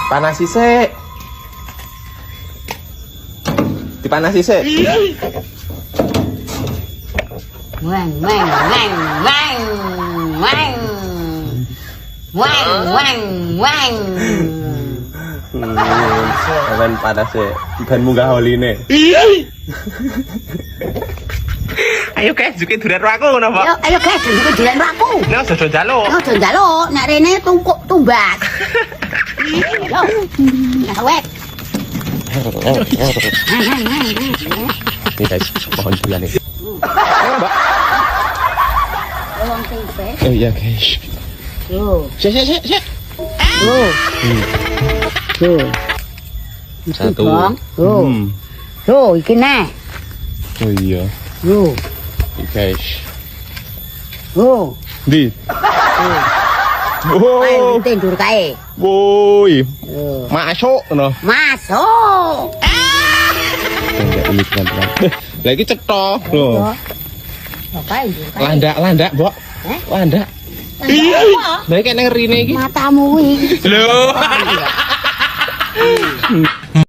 Panasi sik. Dipanasi sik. Wang wang wang wang wang. Wang wang wang. Ben panas sik. Ben munggah holine. Ayo guys, juke duren aku ngono, Pak. Ayo guys, juke duren aku. Nek sedo njaluk. Sedo njaluk, nek rene tungkuk tumbas. Yo. Awet. Ini guys, pohon durian nih. Ayo, Mbak. Wong sing pe. Oh iya, guys. Yo. Sik. Yo. Yo. Satu. Yo. Yo, iki neh. Oh iya. Yo. Iki guys. Yo. Di. Ayo tidur kae. Woi. Yo. Masuk no. Masuk. Enggak ini teman-teman. Lah iki cetok lho. Ngapain? Landak, Mbok. Landak. Iya. Lah iki nek rine iki. Matamu iki. Lho.